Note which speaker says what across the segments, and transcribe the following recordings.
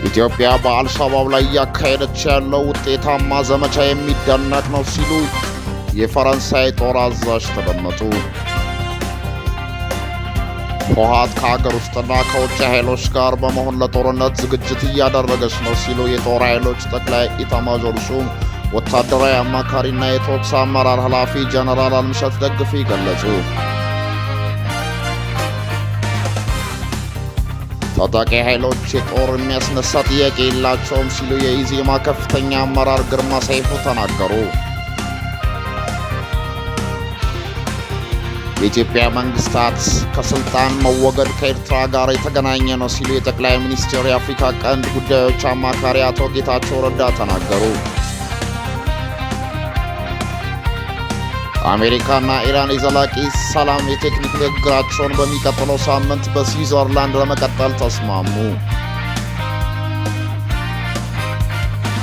Speaker 1: ኢትዮጵያ በአልሻባብ ላይ ያካሄደች ያለው ውጤታማ ዘመቻ የሚደነቅ ነው ሲሉ የፈረንሳይ ጦር አዛዥ ተደመጡ። ህወሓት ከሀገር ውስጥና ከውጭ ኃይሎች ጋር በመሆን ለጦርነት ዝግጅት እያደረገች ነው ሲሉ የጦር ኃይሎች ጠቅላይ ኢታማዦር ሹም ወታደራዊ አማካሪና የቶክስ አመራር ኃላፊ ጀነራል አልምሸት ደግፌ ገለጹ። ታጣቂ ኃይሎች የጦር የሚያስነሳ ጥያቄ የላቸውም ሲሉ የኢዜማ ከፍተኛ አመራር ግርማ ሰይፉ ተናገሩ። የኢትዮጵያ መንግስታት ከስልጣን መወገድ ከኤርትራ ጋር የተገናኘ ነው ሲሉ የጠቅላይ ሚኒስትር የአፍሪካ ቀንድ ጉዳዮች አማካሪ አቶ ጌታቸው ረዳ ተናገሩ። አሜሪካና ኢራን የዘላቂ ሰላም የቴክኒክ ንግግራቸውን በሚቀጥለው ሳምንት በስዊዘርላንድ ለመቀጠል ተስማሙ።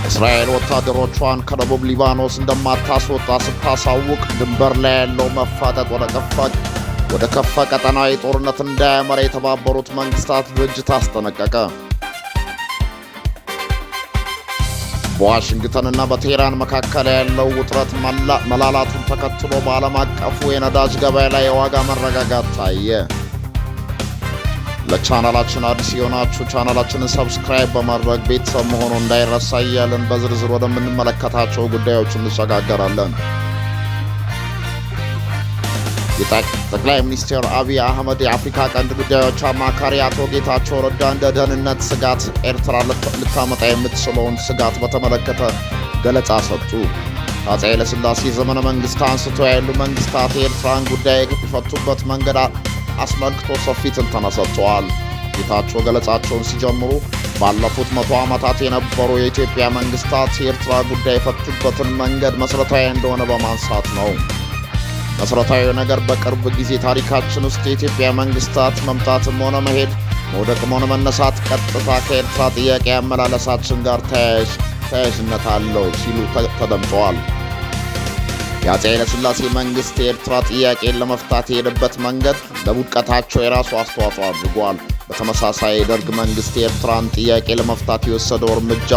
Speaker 1: እስራኤል ወታደሮቿን ከደቡብ ሊባኖስ እንደማታስወጣ ስታሳውቅ ድንበር ላይ ያለው መፋጠጥ ወደ ከፋ ቀጠናዊ ጦርነት እንዳያመራ የተባበሩት መንግስታት ድርጅት አስጠነቀቀ። በዋሽንግተንና በቴህራን መካከል ያለው ውጥረት መላላቱን ተከትሎ በዓለም አቀፉ የነዳጅ ገበያ ላይ የዋጋ መረጋጋት ታየ። ለቻናላችን አዲስ የሆናችሁ ቻናላችንን ሰብስክራይብ በማድረግ ቤተሰብ መሆኑ እንዳይረሳ እያልን በዝርዝር ወደምንመለከታቸው ጉዳዮች እንሸጋገራለን። ጠቅላይ ሚኒስትር አብይ አህመድ የአፍሪካ ቀንድ ጉዳዮች አማካሪ አቶ ጌታቸው ረዳ እንደ ደህንነት ስጋት ኤርትራ ልታመጣ የምትችለውን ስጋት በተመለከተ ገለጻ ሰጡ። አፄ ኃይለሥላሴ ዘመነ መንግስት አንስቶ ያሉ መንግስታት የኤርትራን ጉዳይ የፈቱበት መንገድ አስመልክቶ ሰፊ ትንተና ሰጥተዋል። ጌታቸው ገለጻቸውን ሲጀምሩ ባለፉት 100 ዓመታት የነበሩ የኢትዮጵያ መንግስታት የኤርትራ ጉዳይ የፈቱበትን መንገድ መሠረታዊ እንደሆነ በማንሳት ነው። መሠረታዊ ነገር በቅርብ ጊዜ ታሪካችን ውስጥ የኢትዮጵያ መንግስታት መምጣትም ሆነ መሄድ፣ መውደቅም ሆነ መነሳት ቀጥታ ከኤርትራ ጥያቄ አመላለሳችን ጋር ተያያዥነት አለው ሲሉ ተደምጠዋል። የአፄ ኃይለሥላሴ መንግስት የኤርትራ ጥያቄን ለመፍታት የሄደበት መንገድ ለውድቀታቸው የራሱ አስተዋጽኦ አድርጓል። በተመሳሳይ የደርግ መንግስት የኤርትራን ጥያቄ ለመፍታት የወሰደው እርምጃ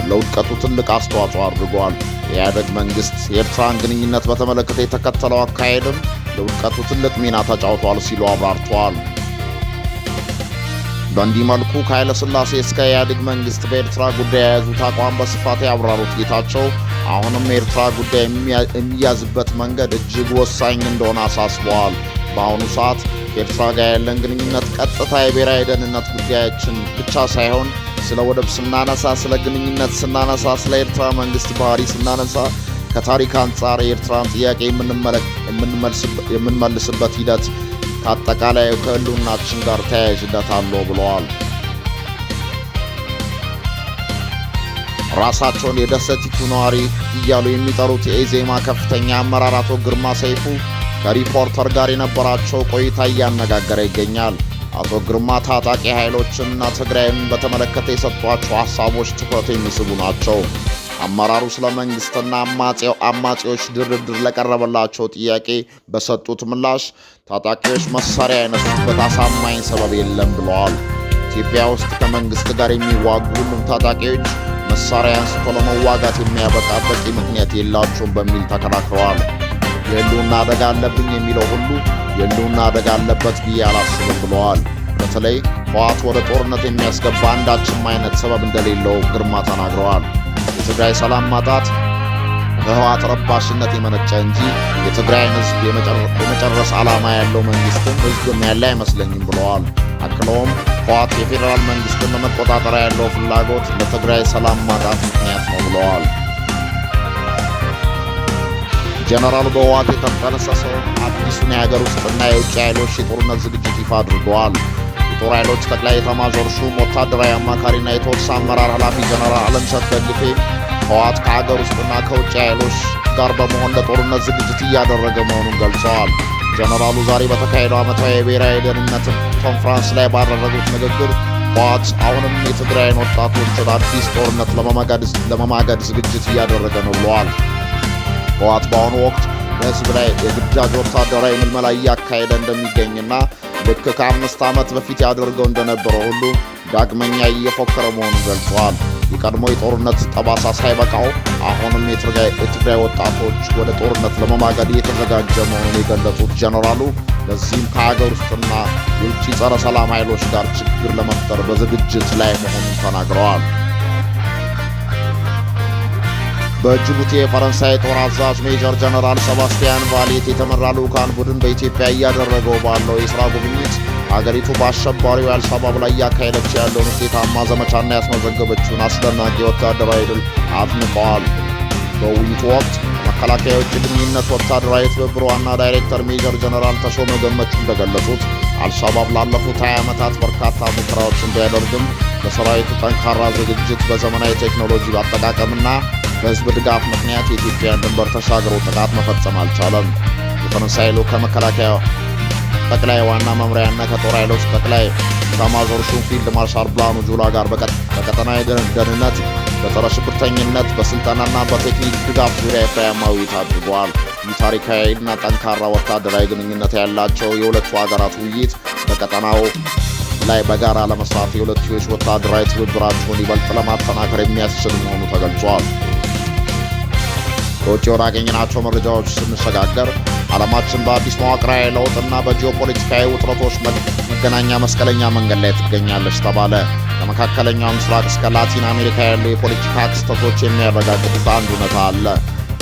Speaker 1: ለውድቀቱ ትልቅ አስተዋጽኦ አድርጓል። የኢህአዴግ መንግስት የኤርትራን ግንኙነት በተመለከተ የተከተለው አካሄድም ለውድቀቱ ትልቅ ሚና ተጫውቷል ሲሉ አብራርተዋል። በእንዲህ መልኩ ከኃይለሥላሴ እስከ ኢህአዴግ መንግስት በኤርትራ ጉዳይ የያዙት አቋም በስፋት ያብራሩት ጌታቸው አሁንም የኤርትራ ጉዳይ የሚያዝበት መንገድ እጅግ ወሳኝ እንደሆነ አሳስበዋል። በአሁኑ ሰዓት ከኤርትራ ጋር ያለን ግንኙነት ቀጥታ የብሔራዊ ደህንነት ጉዳያችን ብቻ ሳይሆን ስለ ወደብ ስናነሳ፣ ስለ ግንኙነት ስናነሳ፣ ስለ ኤርትራ መንግስት ባህሪ ስናነሳ ከታሪክ አንጻር የኤርትራን ጥያቄ የምንመልስበት ሂደት ከአጠቃላይ ከህልውናችን ጋር ተያያዥነት አለው ብለዋል። ራሳቸውን የደሴቲቱ ነዋሪ እያሉ የሚጠሩት የኢዜማ ከፍተኛ አመራር አቶ ግርማ ሰይፉ ከሪፖርተር ጋር የነበራቸው ቆይታ እያነጋገረ ይገኛል። አቶ ግርማ ታጣቂ ኃይሎችንና ትግራይን በተመለከተ የሰጧቸው ሀሳቦች ትኩረት የሚስቡ ናቸው። አመራሩ ስለ መንግስትና አማጺዎች ድርድር ለቀረበላቸው ጥያቄ በሰጡት ምላሽ ታጣቂዎች መሳሪያ ያነሱበት አሳማኝ ሰበብ የለም ብለዋል። ኢትዮጵያ ውስጥ ከመንግስት ጋር የሚዋጉ ሁሉም ታጣቂዎች መሳሪያ አንስቶ ለመዋጋት የሚያበቃ በቂ ምክንያት የላቸውም በሚል ተከራክረዋል። የህልውና አደጋ አለብኝ የሚለው ሁሉ የህልውና አደጋ አለበት ብዬ አላስብም ብለዋል። በተለይ ህወሓት ወደ ጦርነት የሚያስገባ አንዳችም አይነት ሰበብ እንደሌለው ግርማ ተናግረዋል። የትግራይ ሰላም ማጣት ከህወሓት ረባሽነት የመነጨ እንጂ የትግራይን ህዝብ የመጨረስ ዓላማ ያለው መንግስትም ህዝብም ያለ አይመስለኝም ብለዋል። አክለውም ህወሓት የፌዴራል መንግስትን ለመቆጣጠር ያለው ፍላጎት ለትግራይ ሰላም ማጣት ምክንያት ነው ብለዋል። ጀነራሉ በህወሓት የተጠነሰሰው አዲሱን የሀገር ውስጥና የውጭ ኃይሎች የጦርነት ዝግጅት ይፋ አድርገዋል። የጦር ኃይሎች ጠቅላይ ኤታማዦር ሹም ወታደራዊ አማካሪና የቶክስ አመራር ኃላፊ ጀነራል አለምሸት ደግፌ ህወሓት ከሀገር ውስጥና ከውጭ ኃይሎች ጋር በመሆን ለጦርነት ዝግጅት እያደረገ መሆኑን ገልጸዋል። ጀነራሉ ዛሬ በተካሄደው ዓመታዊ የብሔራዊ ደህንነት ኮንፈረንስ ላይ ባደረጉት ንግግር ህወሓት አሁንም የትግራይን ወጣቶችን አዲስ ጦርነት ለመማገድ ዝግጅት እያደረገ ነው ብለዋል። ህወሓት በአሁኑ ወቅት በህዝብ ላይ የግዳጅ ወታደራዊ ምልመላ እያካሄደ እንደሚገኝና ልክ ከ5 ዓመት በፊት ያደርገው እንደነበረው ሁሉ ዳግመኛ እየፎከረ መሆኑን ገልጿል። የቀድሞ የጦርነት ጠባሳ ሳይበቃው አሁንም የትግራይ ወጣቶች ወደ ጦርነት ለመማገድ እየተዘጋጀ መሆኑን የገለጹት ጀነራሉ ለዚህም ከሀገር ውስጥና የውጭ ጸረ ሰላም ኃይሎች ጋር ችግር ለመፍጠር በዝግጅት ላይ መሆኑን ተናግረዋል። በጅቡቲ የፈረንሳይ ጦር አዛዥ ሜጀር ጀነራል ሰባስቲያን ቫሌት የተመራ ልዑካን ቡድን በኢትዮጵያ እያደረገው ባለው የሥራ ጉብኝት አገሪቱ በአሸባሪው አልሻባብ ላይ እያካሄደች ያለውን ውጤታማ ዘመቻና ያስመዘገበችውን አስደናቂ ወታደራዊ ድል አድንቀዋል። በውይይቱ ወቅት መከላከያ የውጭ ግንኙነት ወታደራዊ ትብብር ዋና ዳይሬክተር ሜጀር ጀነራል ተሾመ ገመቹ እንደገለጹት አልሻባብ ላለፉት 20 ዓመታት በርካታ ሙከራዎችን ቢያደርግም በሰራዊቱ ጠንካራ ዝግጅት፣ በዘመናዊ ቴክኖሎጂ አጠቃቀምና በሕዝብ ድጋፍ ምክንያት የኢትዮጵያን ድንበር ተሻግሮ ጥቃት መፈጸም አልቻለም። የፈረንሳይ ልዑክ ከመከላከያ ጠቅላይ ዋና መምሪያና ከጦር ኃይሎች ጠቅላይ ኤታማዦር ሹም ፊልድ ማርሻል ብርሃኑ ጁላ ጋር በቀጠናዊ ደህንነት፣ በጸረ ሽብርተኝነት፣ በስልጠናና በቴክኒክ ድጋፍ ዙሪያ ፍሬያማ ውይይት አድርገዋል። ይህ ታሪካዊና ጠንካራ ወታደራዊ ግንኙነት ያላቸው የሁለቱ ሀገራት ውይይት በቀጠናው ላይ በጋራ ለመስራት የሁለትዮሽ ወታደራዊ ትብብራቸውን ይበልጥ ለማጠናከር የሚያስችል መሆኑ ተገልጿል። ከውጭ ወዳገኘናቸው መረጃዎች ስንሸጋገር ዓለማችን በአዲስ መዋቅራዊ ለውጥና በጂኦፖለቲካዊ ውጥረቶች መገናኛ መስቀለኛ መንገድ ላይ ትገኛለች ተባለ። ከመካከለኛው ምስራቅ እስከ ላቲን አሜሪካ ያሉ የፖለቲካ ክስተቶች የሚያረጋግጡት አንድ እውነታ አለ።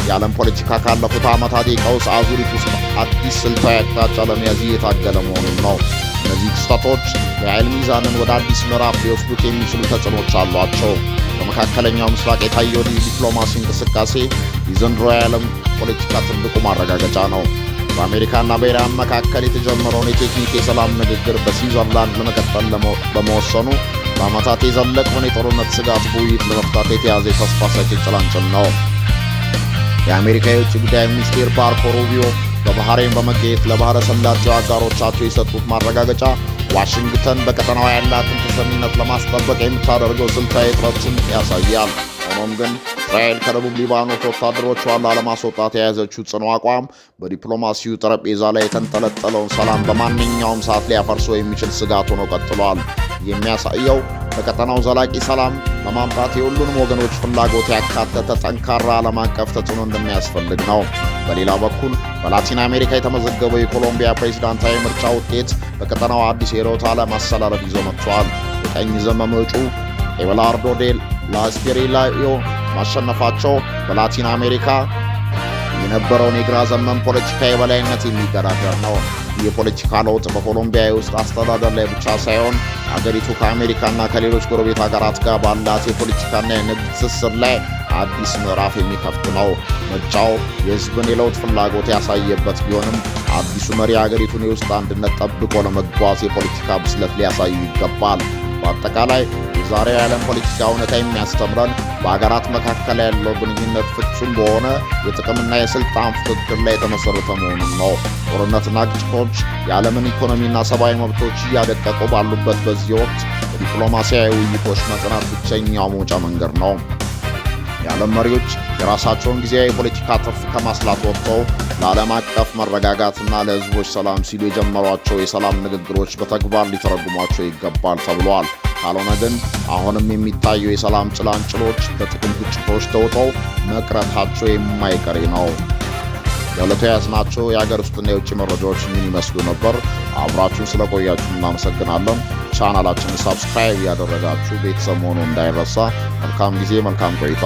Speaker 1: የዓለም ፖለቲካ ካለፉት ዓመታት የቀውስ አዙሪት ውስጥ አዲስ ስልታዊ አቅጣጫ ለመያዝ እየታገለ መሆኑን ነው። እነዚህ ክስተቶች የኃይል ሚዛንን ወደ አዲስ ምዕራፍ ሊወስዱት የሚችሉ ተጽዕኖች አሏቸው። በመካከለኛው ምስራቅ የታየው ዲፕሎማሲ እንቅስቃሴ የዘንድሮ የዓለም ፖለቲካ ትልቁ ማረጋገጫ ነው። በአሜሪካና በኢራን መካከል የተጀመረውን የቴክኒክ የሰላም ንግግር በስዊዘርላንድ ለመቀጠል በመወሰኑ በዓመታት የዘለቀውን የጦርነት ስጋት በውይይት ለመፍታት የተያዘ የተስፋ ሰጪ ጭላንጭል ነው። የአሜሪካ የውጭ ጉዳይ ሚኒስቴር ማርኮ ሩቢዮ በባህሬን በመገኘት ለባህረ ሰላጤው አጋሮቻቸው የሰጡት ማረጋገጫ ዋሽንግተን በቀጠናው ያላትን ተሰሚነት ለማስጠበቅ የምታደርገው ስልታዊ ጥረትን ያሳያል። ሆኖም ግን እስራኤል ከደቡብ ሊባኖስ ወታደሮቿን ላለማስወጣት የያዘችው ጽኑ አቋም በዲፕሎማሲው ጠረጴዛ ላይ የተንጠለጠለውን ሰላም በማንኛውም ሰዓት ሊያፈርሰው የሚችል ስጋት ሆኖ ቀጥሏል። የሚያሳየው በቀጠናው ዘላቂ ሰላም ለማምጣት የሁሉንም ወገኖች ፍላጎት ያካተተ ጠንካራ ዓለም አቀፍ ተጽዕኖ እንደሚያስፈልግ ነው። በሌላ በኩል በላቲን አሜሪካ የተመዘገበው የኮሎምቢያ ፕሬዝዳንታዊ ምርጫ ውጤት በቀጠናው አዲስ የርዕዮተ ዓለም አሰላለፍ ይዞ መጥቷል። የቀኝ ዘመም እጩ ኤቤላርዶ ዴል ላስፔሪላዮ ማሸነፋቸው በላቲን አሜሪካ የነበረውን የግራ ዘመም ፖለቲካ የበላይነት የሚገዳደር ነው። ይህ የፖለቲካ ለውጥ በኮሎምቢያ ውስጥ አስተዳደር ላይ ብቻ ሳይሆን አገሪቱ ከአሜሪካና ከሌሎች ጎረቤት ሀገራት ጋር ባላት የፖለቲካና የንግድ ትስስር ላይ አዲስ ምዕራፍ የሚከፍት ነው። ምርጫው የሕዝብን የለውጥ ፍላጎት ያሳየበት ቢሆንም አዲሱ መሪ አገሪቱን የውስጥ አንድነት ጠብቆ ለመጓዝ የፖለቲካ ብስለት ሊያሳዩ ይገባል። በአጠቃላይ የዛሬው የዓለም ፖለቲካ እውነታ የሚያስተምረን በአገራት መካከል ያለው ግንኙነት ፍጹም በሆነ የጥቅምና የስልጣን ፍክክር ላይ የተመሰረተ መሆኑን ነው። ጦርነትና ግጭቶች የዓለምን ኢኮኖሚና ሰብአዊ መብቶች እያደቀቁ ባሉበት በዚህ ወቅት በዲፕሎማሲያዊ ውይይቶች መጽናት ብቸኛው መውጫ መንገድ ነው። የዓለም መሪዎች የራሳቸውን ጊዜያዊ የፖለቲካ ትርፍ ከማስላት ወጥተው ለዓለም አቀፍ መረጋጋትና ለሕዝቦች ሰላም ሲሉ የጀመሯቸው የሰላም ንግግሮች በተግባር ሊተረጉሟቸው ይገባል ተብሏል። ካልሆነ ግን አሁንም የሚታዩ የሰላም ጭላንጭሎች በጥቅም ግጭቶች ተውጠው መቅረታቸው የማይቀሬ ነው። ለዕለቱ የያዝናቸው የሀገር ውስጥና የውጭ መረጃዎች ምን ይመስሉ ነበር? አብራችሁን ስለቆያችሁ እናመሰግናለን። ቻናላችንን ሳብስክራይብ ያደረጋችሁ ቤተሰብ መሆኑ እንዳይረሳ። መልካም ጊዜ፣ መልካም ቆይታ።